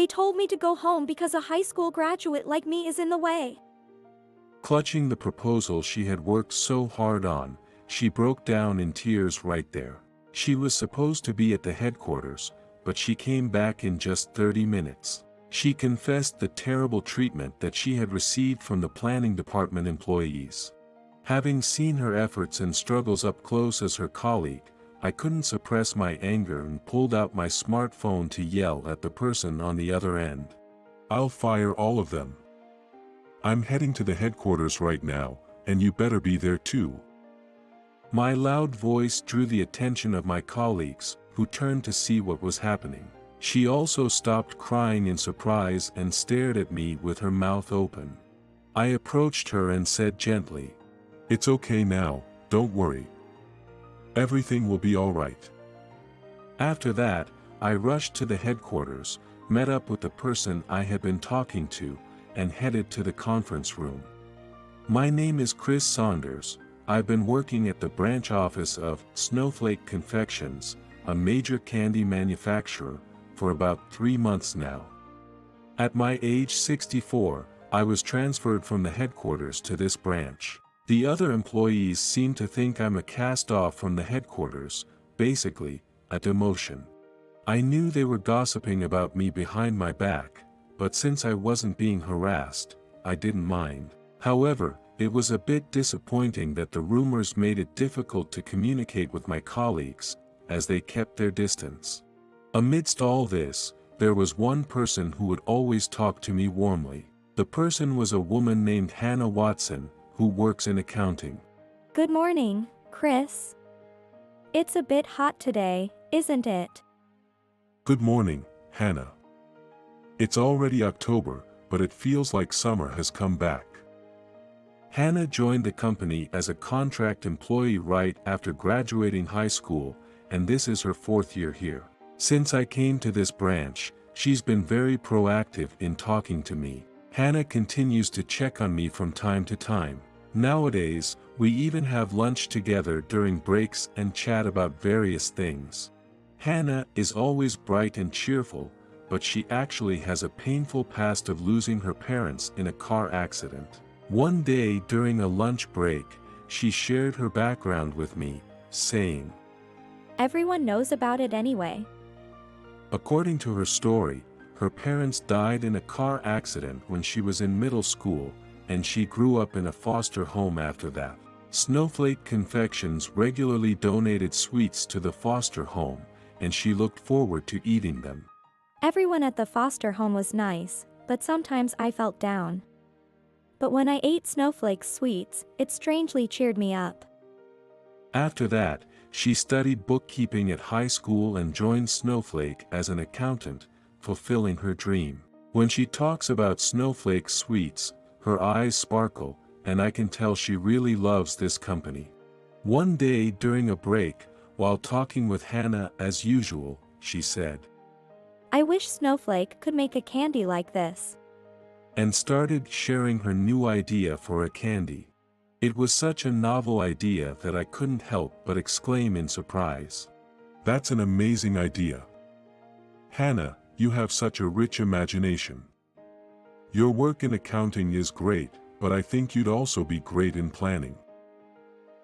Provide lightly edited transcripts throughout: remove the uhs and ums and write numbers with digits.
They told me to go home because a high school graduate like me is in the way. Clutching the proposal she had worked so hard on, she broke down in tears right there. She was supposed to be at the headquarters, but she came back in just 30 minutes. She confessed the terrible treatment that she had received from the planning department employees. Having seen her efforts and struggles up close as her colleague, I couldn't suppress my anger and pulled out my smartphone to yell at the person on the other end. I'll fire all of them. I'm heading to the headquarters right now, and you better be there too. My loud voice drew the attention of my colleagues, who turned to see what was happening. She also stopped crying in surprise and stared at me with her mouth open. I approached her and said gently, "It's okay now, don't worry. Everything will be all right." After that, I rushed to the headquarters, met up with the person I had been talking to, and headed to the conference room. "My name is Chris Saunders. I've been working at the branch office of Snowflake Confections, a major candy manufacturer, for about 3 months now. At my age 64, I was transferred from the headquarters to this branch. The other employees seem to think I'm a cast-off from the headquarters, basically, a demotion. I knew they were gossiping about me behind my back, but since I wasn't being harassed, I didn't mind. However, it was a bit disappointing that the rumors made it difficult to communicate with my colleagues, as they kept their distance. Amidst all this, there was one person who would always talk to me warmly. The person was a woman named Hannah Watson, who works in accounting. Good morning, Chris. It's a bit hot today, isn't it? Good morning, Hannah. It's already October, but it feels like summer has come back. Hannah joined the company as a contract employee right after graduating high school, and this is her 4th year here. Since I came to this branch, she's been very proactive in talking to me. Hannah continues to check on me from time to time. Nowadays, we even have lunch together during breaks and chat about various things. Hannah is always bright and cheerful, but she actually has a painful past of losing her parents in a car accident. One day during a lunch break, she shared her background with me, saying, Everyone knows about it anyway. According to her story, her parents died in a car accident when she was in middle school, and she grew up in a foster home after that. Snowflake Confections regularly donated sweets to the foster home, and she looked forward to eating them. Everyone at the foster home was nice, but sometimes I felt down. But when I ate Snowflake sweets, it strangely cheered me up. After that, she studied bookkeeping at high school and joined Snowflake as an accountant, fulfilling her dream. When she talks about Snowflake sweets, her eyes sparkle, and I can tell she really loves this company. One day during a break, while talking with Hannah as usual, she said, I wish Snowflake could make a candy like this. And started sharing her new idea for a candy. It was such a novel idea that I couldn't help but exclaim in surprise. That's an amazing idea. Hannah, you have such a rich imagination. Your work in accounting is great, but I think you'd also be great in planning.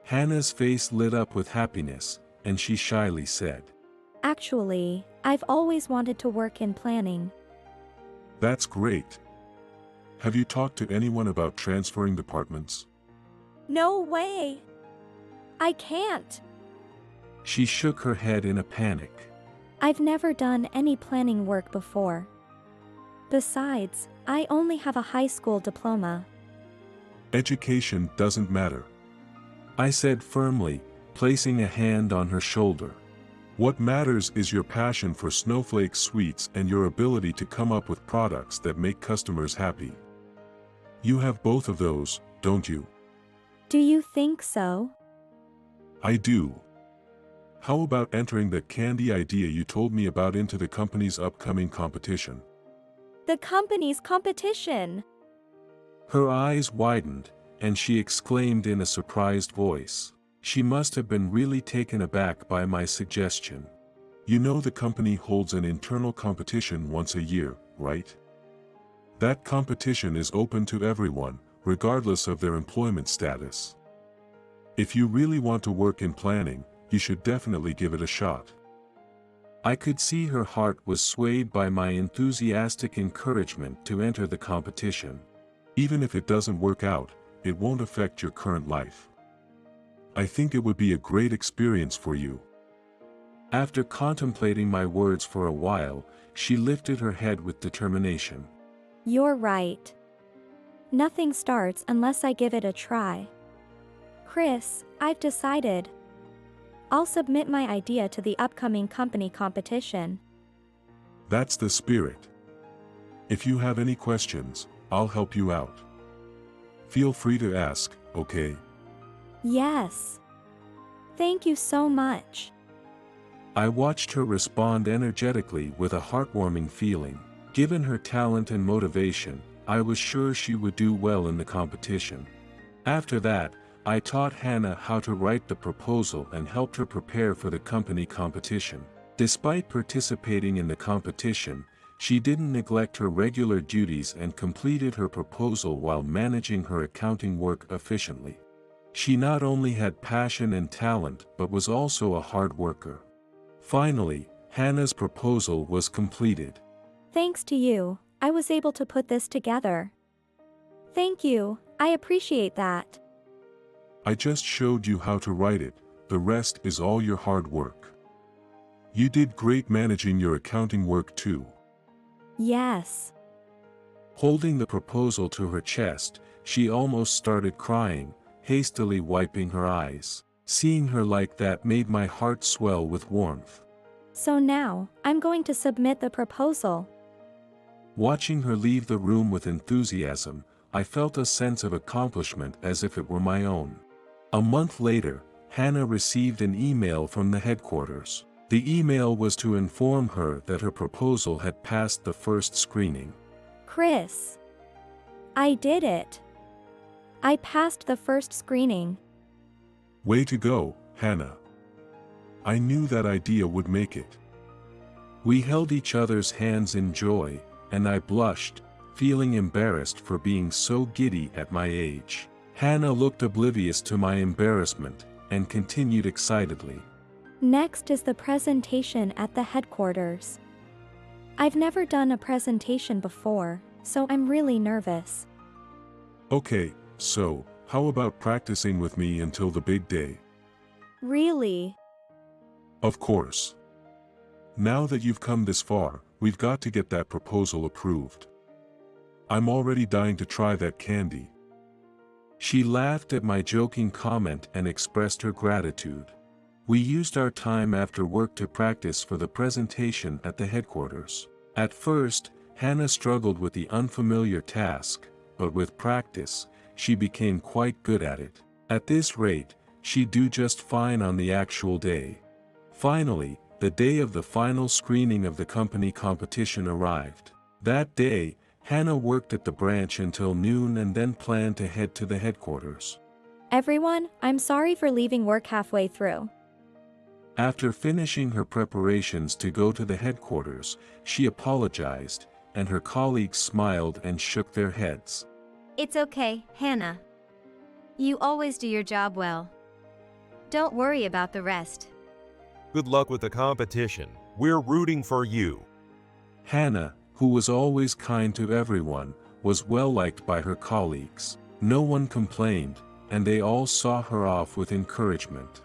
Hannah's face lit up with happiness, and she shyly said, Actually, I've always wanted to work in planning. That's great. Have you talked to anyone about transferring departments? No way! I can't. She shook her head in a panic. I've never done any planning work before. Besides, I only have a high school diploma. Education doesn't matter, I said firmly, placing a hand on her shoulder. What matters is your passion for Snowflake sweets and your ability to come up with products that make customers happy. You have both of those, don't you? Do you think so? I do. How about entering the candy idea you told me about into the company's upcoming competition? The company's competition! Her eyes widened, and she exclaimed in a surprised voice. She must have been really taken aback by my suggestion. You know the company holds an internal competition once a year, right? That competition is open to everyone, regardless of their employment status. If you really want to work in planning, you should definitely give it a shot. I could see her heart was swayed by my enthusiastic encouragement to enter the competition. Even if it doesn't work out, it won't affect your current life. I think it would be a great experience for you. After contemplating my words for a while, she lifted her head with determination. You're right. Nothing starts unless I give it a try. Chris, I've decided. I'll submit my idea to the upcoming company competition. That's the spirit. If you have any questions, I'll help you out. Feel free to ask, okay? Yes. Thank you so much. I watched her respond energetically with a heartwarming feeling. Given her talent and motivation, I was sure she would do well in the competition. After that, I taught Hannah how to write the proposal and helped her prepare for the company competition. Despite participating in the competition, she didn't neglect her regular duties and completed her proposal while managing her accounting work efficiently. She not only had passion and talent but was also a hard worker. Finally, Hannah's proposal was completed. Thanks to you, I was able to put this together. Thank you, I appreciate that. I just showed you how to write it, the rest is all your hard work. You did great managing your accounting work too. Yes. Holding the proposal to her chest, she almost started crying, hastily wiping her eyes. Seeing her like that made my heart swell with warmth. So now, I'm going to submit the proposal. Watching her leave the room with enthusiasm, I felt a sense of accomplishment as if it were my own. A month later, Hannah received an email from the headquarters. The email was to inform her that her proposal had passed the first screening. Chris. I did it. I passed the first screening. Way to go, Hannah. I knew that idea would make it. We held each other's hands in joy, and I blushed, feeling embarrassed for being so giddy at my age. Hannah looked oblivious to my embarrassment, and continued excitedly. Next is the presentation at the headquarters. I've never done a presentation before, so I'm really nervous. Okay, so, how about practicing with me until the big day? Really? Of course. Now that you've come this far, we've got to get that proposal approved. I'm already dying to try that candy. She laughed at my joking comment and expressed her gratitude. We used our time after work to practice for the presentation at the headquarters. At first, Hannah struggled with the unfamiliar task, but with practice, she became quite good at it. At this rate, she'd do just fine on the actual day. Finally, the day of the final screening of the company competition arrived. That day, Hannah worked at the branch until noon and then planned to head to the headquarters. Everyone, I'm sorry for leaving work halfway through. After finishing her preparations to go to the headquarters, she apologized, and her colleagues smiled and shook their heads. It's okay, Hannah. You always do your job well. Don't worry about the rest. Good luck with the competition. We're rooting for you. Hannah, who was always kind to everyone, was well liked by her colleagues. No one complained, and they all saw her off with encouragement.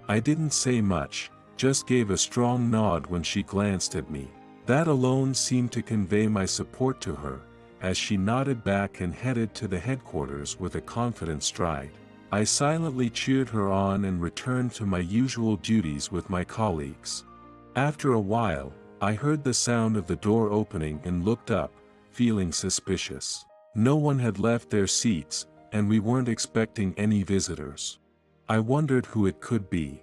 I didn't say much, just gave a strong nod when she glanced at me. That alone seemed to convey my support to her, as she nodded back and headed to the headquarters with a confident stride. I silently cheered her on and returned to my usual duties with my colleagues. After a while, I heard the sound of the door opening and looked up, feeling suspicious. No one had left their seats, and we weren't expecting any visitors. I wondered who it could be.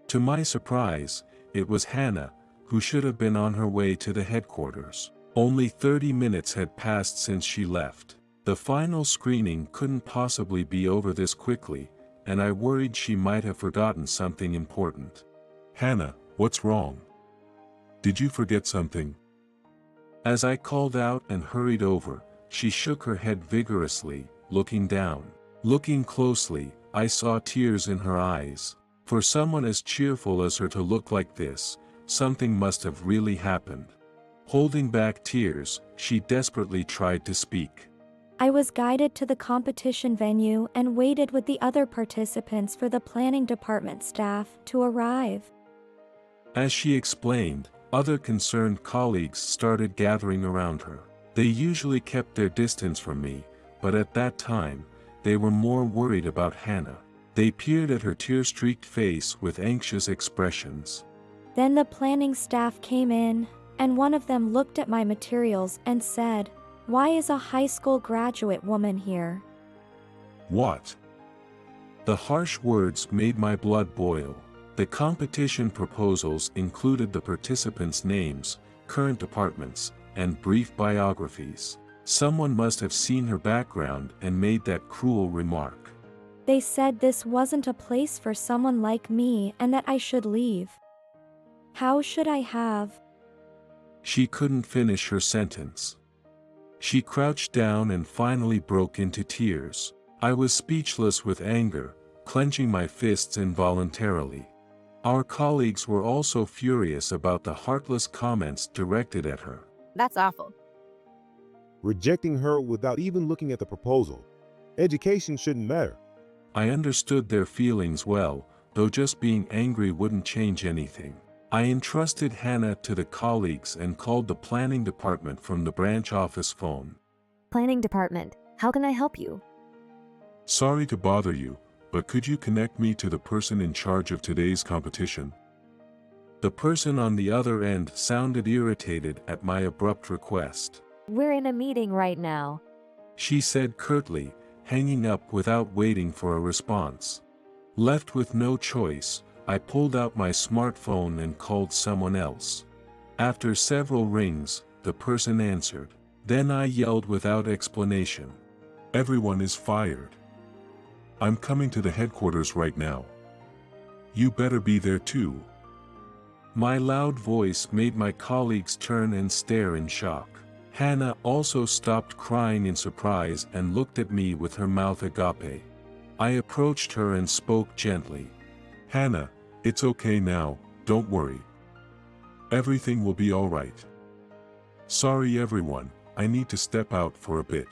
To my surprise, it was Hannah, who should have been on her way to the headquarters. Only 30 minutes had passed since she left. The final screening couldn't possibly be over this quickly, and I worried she might have forgotten something important. Hannah, what's wrong? Did you forget something? As I called out and hurried over, she shook her head vigorously, looking down. Looking closely, I saw tears in her eyes. For someone as cheerful as her to look like this, something must have really happened. Holding back tears, she desperately tried to speak. I was guided to the competition venue and waited with the other participants for the planning department staff to arrive. As she explained, other concerned colleagues started gathering around her. They usually kept their distance from me, but at that time, they were more worried about Hannah. They peered at her tear-streaked face with anxious expressions. Then the planning staff came in, and one of them looked at my materials and said, "Why is a high school graduate woman here?" What? The harsh words made my blood boil. The competition proposals included the participants' names, current departments, and brief biographies. Someone must have seen her background and made that cruel remark. They said this wasn't a place for someone like me and that I should leave. How should I have? She couldn't finish her sentence. She crouched down and finally broke into tears. I was speechless with anger, clenching my fists involuntarily. Our colleagues were also furious about the heartless comments directed at her. That's awful. Rejecting her without even looking at the proposal. Education shouldn't matter. I understood their feelings well, though just being angry wouldn't change anything. I entrusted Hannah to the colleagues and called the planning department from the branch office phone. Planning department, how can I help you? Sorry to bother you, but could you connect me to the person in charge of today's competition? The person on the other end sounded irritated at my abrupt request. We're in a meeting right now. She said curtly, hanging up without waiting for a response. Left with no choice, I pulled out my smartphone and called someone else. After several rings, the person answered. Then I yelled without explanation. Everyone is fired. I'm coming to the headquarters right now. You better be there too. My loud voice made my colleagues turn and stare in shock. Hannah also stopped crying in surprise and looked at me with her mouth agape. I approached her and spoke gently. Hannah, it's okay now, don't worry. Everything will be all right. Sorry everyone, I need to step out for a bit.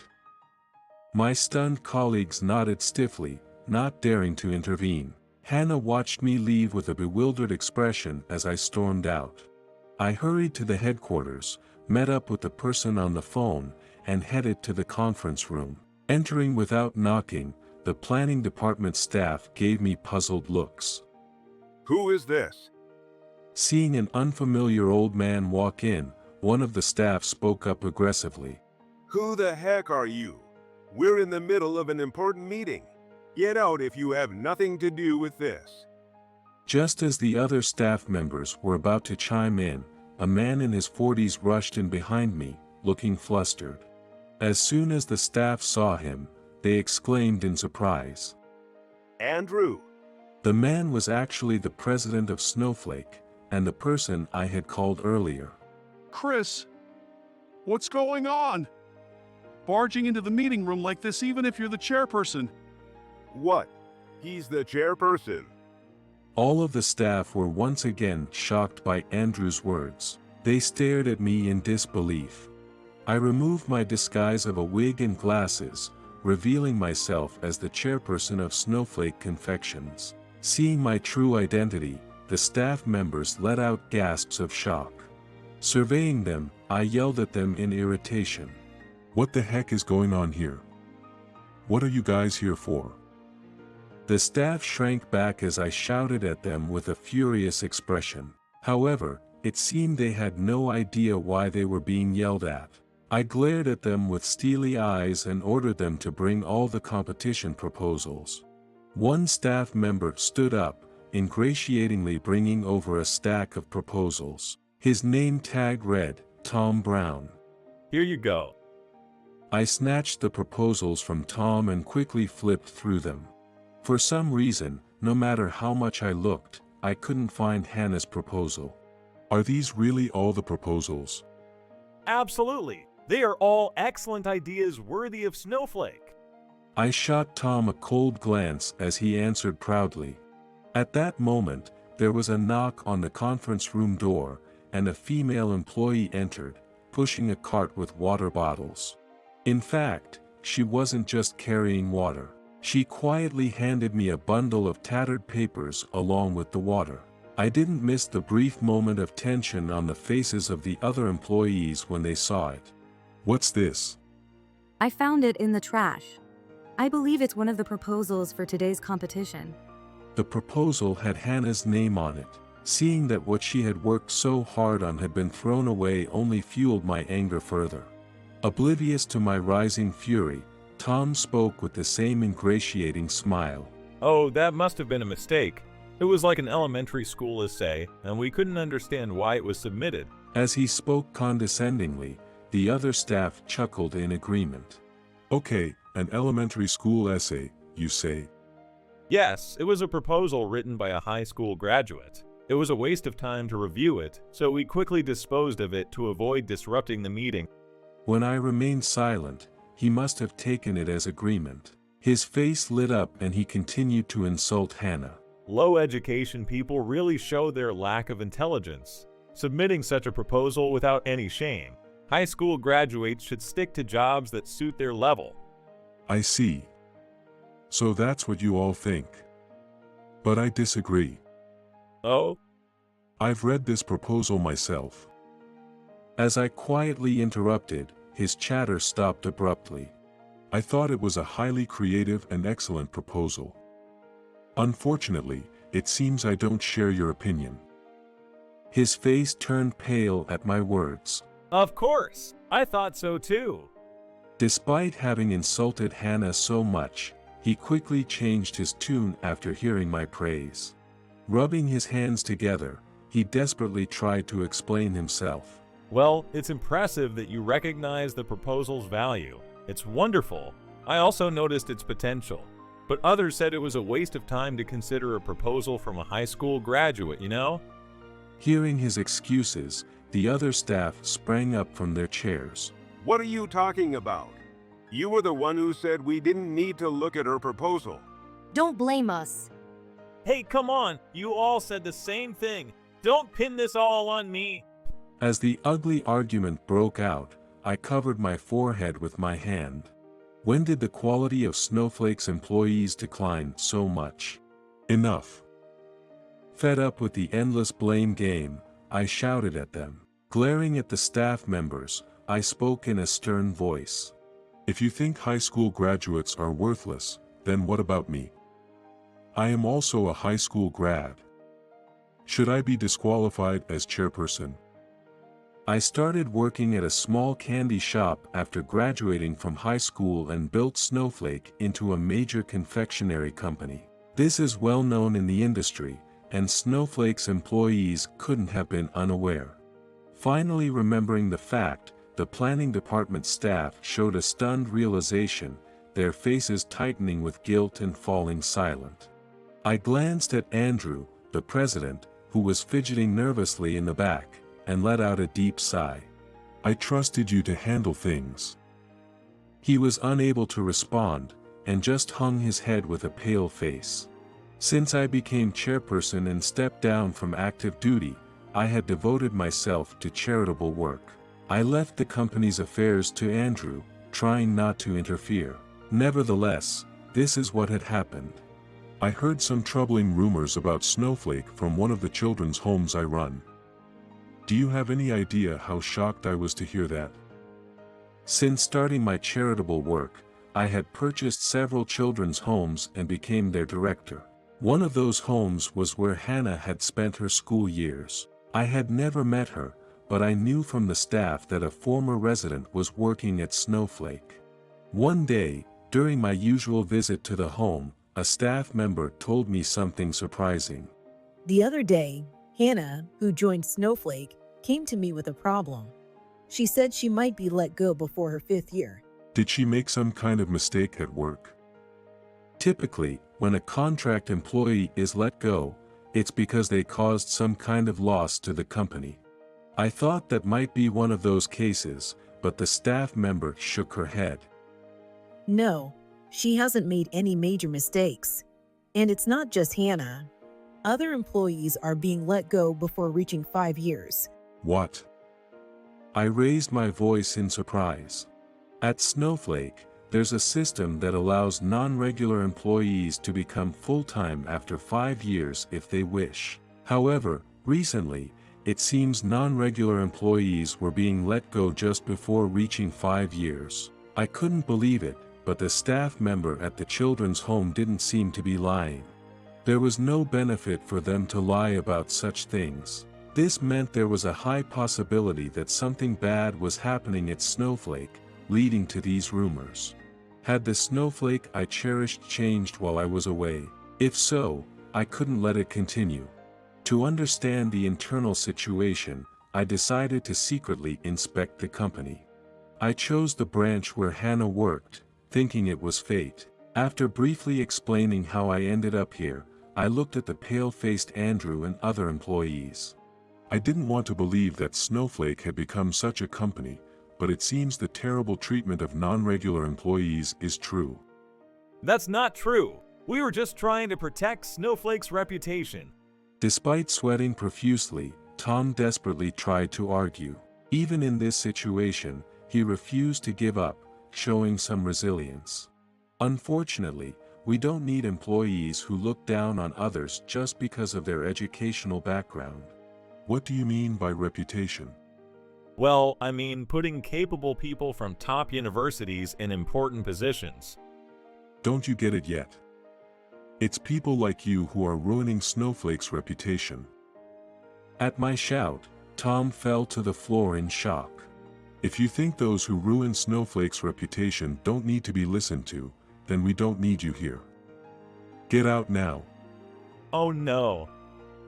My stunned colleagues nodded stiffly, not daring to intervene. Hannah watched me leave with a bewildered expression as I stormed out. I hurried to the headquarters, met up with the person on the phone, and headed to the conference room. Entering without knocking, the planning department staff gave me puzzled looks. Who is this? Seeing an unfamiliar old man walk in, one of the staff spoke up aggressively. Who the heck are you? We're in the middle of an important meeting. Get out if you have nothing to do with this. Just as the other staff members were about to chime in, a man in his 40s rushed in behind me, looking flustered. As soon as the staff saw him, they exclaimed in surprise. Andrew. The man was actually the president of Snowflake, and the person I had called earlier. Chris, what's going on? Barging into the meeting room like this even if you're the chairperson. What? He's the chairperson. All of the staff were once again shocked by Andrew's words. They stared at me in disbelief. I removed my disguise of a wig and glasses, revealing myself as the chairperson of Snowflake Confections. Seeing my true identity, the staff members let out gasps of shock. Surveying them, I yelled at them in irritation. What the heck is going on here? What are you guys here for? The staff shrank back as I shouted at them with a furious expression. However, it seemed they had no idea why they were being yelled at. I glared at them with steely eyes and ordered them to bring all the competition proposals. One staff member stood up, ingratiatingly bringing over a stack of proposals. His name tag read, Tom Brown. Here you go. I snatched the proposals from Tom and quickly flipped through them. For some reason, no matter how much I looked, I couldn't find Hannah's proposal. Are these really all the proposals? Absolutely. They are all excellent ideas worthy of Snowflake. I shot Tom a cold glance as he answered proudly. At that moment, there was a knock on the conference room door, and a female employee entered, pushing a cart with water bottles. In fact, she wasn't just carrying water. She quietly handed me a bundle of tattered papers along with the water. I didn't miss the brief moment of tension on the faces of the other employees when they saw it. What's this? I found it in the trash. I believe it's one of the proposals for today's competition. The proposal had Hannah's name on it. Seeing that what she had worked so hard on had been thrown away only fueled my anger further. Oblivious to my rising fury, Tom spoke with the same ingratiating smile. Oh, that must have been a mistake. It was like an elementary school essay, and we couldn't understand why it was submitted. As he spoke condescendingly, the other staff chuckled in agreement. Okay, an elementary school essay, you say? Yes, it was a proposal written by a high school graduate. It was a waste of time to review it, so we quickly disposed of it to avoid disrupting the meeting. When I remained silent, he must have taken it as agreement. His face lit up and he continued to insult Hannah. Low education people really show their lack of intelligence, submitting such a proposal without any shame. High school graduates should stick to jobs that suit their level. I see. So that's what you all think. But I disagree. Oh? I've read this proposal myself. As I quietly interrupted, his chatter stopped abruptly. I thought it was a highly creative and excellent proposal. Unfortunately, it seems I don't share your opinion. His face turned pale at my words. Of course! I thought so too. Despite having insulted Hannah so much, he quickly changed his tune after hearing my praise. Rubbing his hands together, he desperately tried to explain himself. Well, it's impressive that you recognize the proposal's value. It's wonderful. I also noticed its potential. But others said it was a waste of time to consider a proposal from a high school graduate, you know? Hearing his excuses, the other staff sprang up from their chairs. What are you talking about? You were the one who said we didn't need to look at her proposal. Don't blame us. Hey, come on! You all said the same thing! Don't pin this all on me! As the ugly argument broke out, I covered my forehead with my hand. When did the quality of Snowflake's employees decline so much? Enough. Fed up with the endless blame game, I shouted at them. Glaring at the staff members, I spoke in a stern voice. If you think high school graduates are worthless, then what about me? I am also a high school grad. Should I be disqualified as chairperson? I started working at a small candy shop after graduating from high school and built Snowflake into a major confectionery company. This is well known in the industry, and Snowflake's employees couldn't have been unaware. Finally remembering the fact, the planning department staff showed a stunned realization, their faces tightening with guilt and falling silent. I glanced at Andrew, the president, who was fidgeting nervously in the back, and let out a deep sigh. I trusted you to handle things. He was unable to respond, and just hung his head with a pale face. Since I became chairperson and stepped down from active duty, I had devoted myself to charitable work. I left the company's affairs to Andrew, trying not to interfere. Nevertheless, this is what had happened. I heard some troubling rumors about Snowflake from one of the children's homes I run. Do you have any idea how shocked I was to hear that? Since starting my charitable work, I had purchased several children's homes and became their director. One of those homes was where Hannah had spent her school years. I had never met her, but I knew from the staff that a former resident was working at Snowflake. One day, during my usual visit to the home, a staff member told me something surprising. The other day, Hannah, who joined Snowflake, came to me with a problem. She said she might be let go before her 5th year. Did she make some kind of mistake at work? Typically, when a contract employee is let go, it's because they caused some kind of loss to the company. I thought that might be one of those cases, but the staff member shook her head. No, she hasn't made any major mistakes. And it's not just Hannah. Other employees are being let go before reaching 5 years. What? I raised my voice in surprise. At Snowflake, there's a system that allows non-regular employees to become full-time after 5 years if they wish. However, recently, it seems non-regular employees were being let go just before reaching 5 years. I couldn't believe it, but the staff member at the children's home didn't seem to be lying. There was no benefit for them to lie about such things. This meant there was a high possibility that something bad was happening at Snowflake, leading to these rumors. Had the Snowflake I cherished changed while I was away? If so, I couldn't let it continue. To understand the internal situation, I decided to secretly inspect the company. I chose the branch where Hannah worked, thinking it was fate. After briefly explaining how I ended up here, I looked at the pale-faced Andrew and other employees. I didn't want to believe that Snowflake had become such a company, but it seems the terrible treatment of non-regular employees is true. That's not true. We were just trying to protect Snowflake's reputation. Despite sweating profusely, Tom desperately tried to argue. Even in this situation, he refused to give up, showing some resilience. Unfortunately, we don't need employees who look down on others just because of their educational background. What do you mean by reputation? Well, I mean putting capable people from top universities in important positions. Don't you get it yet? It's people like you who are ruining Snowflake's reputation. At my shout, Tom fell to the floor in shock. If you think those who ruin Snowflake's reputation don't need to be listened to, then we don't need you here. Get out now. Oh no.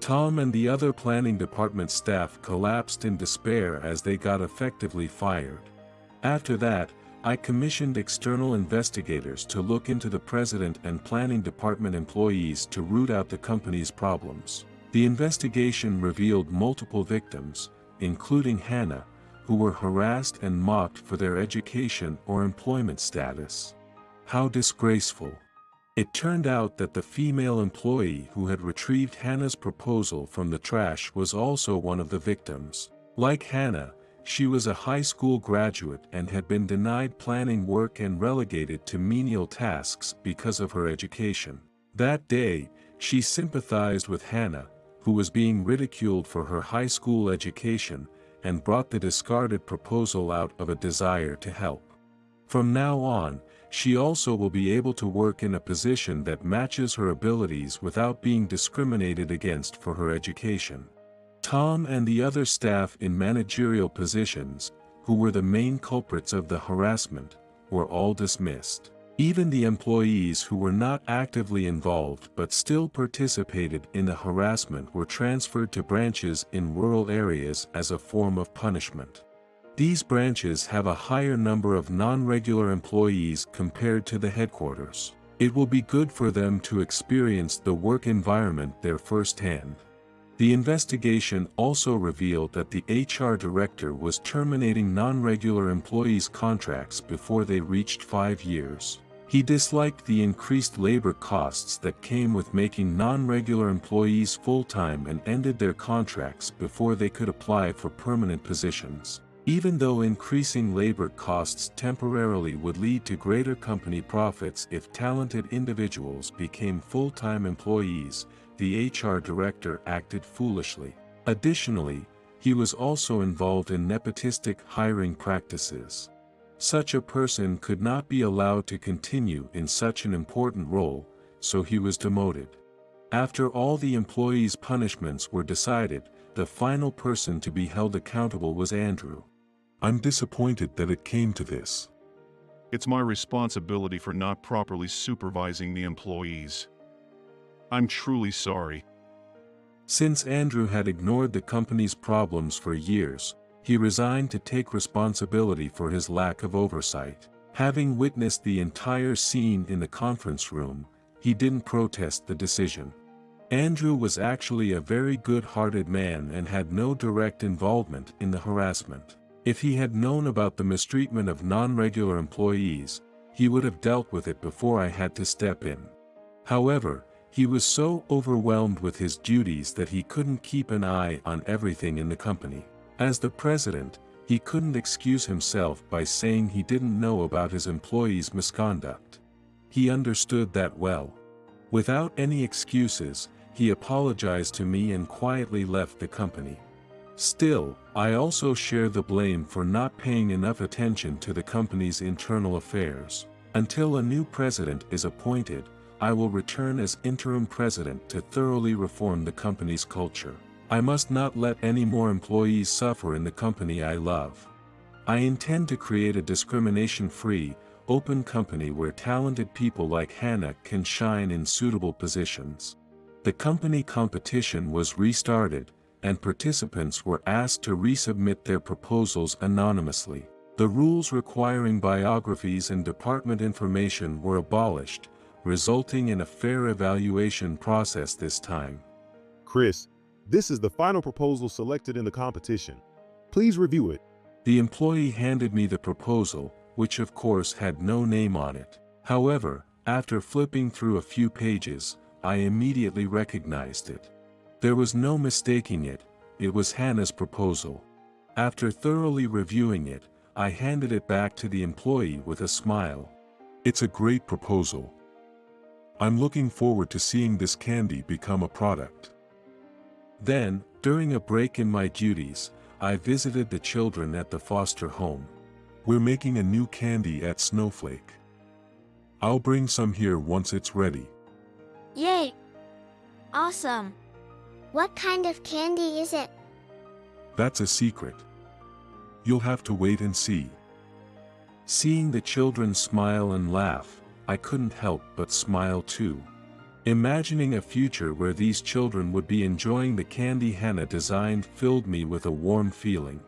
Tom and the other planning department staff collapsed in despair as they got effectively fired. After that, I commissioned external investigators to look into the president and planning department employees to root out the company's problems. The investigation revealed multiple victims, including Hannah, who were harassed and mocked for their education or employment status. How disgraceful. It turned out that the female employee who had retrieved Hannah's proposal from the trash was also one of the victims. Like Hannah, she was a high school graduate and had been denied planning work and relegated to menial tasks because of her education. That day, she sympathized with Hannah, who was being ridiculed for her high school education, and brought the discarded proposal out of a desire to help. From now on, she also will be able to work in a position that matches her abilities without being discriminated against for her education. Tom and the other staff in managerial positions, who were the main culprits of the harassment, were all dismissed. Even the employees who were not actively involved but still participated in the harassment were transferred to branches in rural areas as a form of punishment. These branches have a higher number of non-regular employees compared to the headquarters. It will be good for them to experience the work environment there firsthand. The investigation also revealed that the HR director was terminating non-regular employees' contracts before they reached 5 years. He disliked the increased labor costs that came with making non-regular employees full-time and ended their contracts before they could apply for permanent positions. Even though increasing labor costs temporarily would lead to greater company profits if talented individuals became full-time employees, the HR director acted foolishly. Additionally, he was also involved in nepotistic hiring practices. Such a person could not be allowed to continue in such an important role, so he was demoted. After all the employees' punishments were decided, the final person to be held accountable was Andrew. I'm disappointed that it came to this. It's my responsibility for not properly supervising the employees. I'm truly sorry. Since Andrew had ignored the company's problems for years, he resigned to take responsibility for his lack of oversight. Having witnessed the entire scene in the conference room, he didn't protest the decision. Andrew was actually a very good-hearted man and had no direct involvement in the harassment. If he had known about the mistreatment of non-regular employees, he would have dealt with it before I had to step in. However, he was so overwhelmed with his duties that he couldn't keep an eye on everything in the company. As the president, he couldn't excuse himself by saying he didn't know about his employees' misconduct. He understood that well. Without any excuses, he apologized to me and quietly left the company. Still, I also share the blame for not paying enough attention to the company's internal affairs. Until a new president is appointed, I will return as interim president to thoroughly reform the company's culture. I must not let any more employees suffer in the company I love. I intend to create a discrimination-free, open company where talented people like Hannah can shine in suitable positions. The company competition was restarted, and participants were asked to resubmit their proposals anonymously. The rules requiring biographies and department information were abolished, resulting in a fair evaluation process this time. Chris, this is the final proposal selected in the competition. Please review it. The employee handed me the proposal, which of course had no name on it. However, after flipping through a few pages, I immediately recognized it. There was no mistaking it, it was Hannah's proposal. After thoroughly reviewing it, I handed it back to the employee with a smile. It's a great proposal. I'm looking forward to seeing this candy become a product. Then, during a break in my duties, I visited the children at the foster home. We're making a new candy at Snowflake. I'll bring some here once it's ready. Yay! Awesome! What kind of candy is it? That's a secret. You'll have to wait and see. Seeing the children smile and laugh, I couldn't help but smile too. Imagining a future where these children would be enjoying the candy Hannah designed filled me with a warm feeling.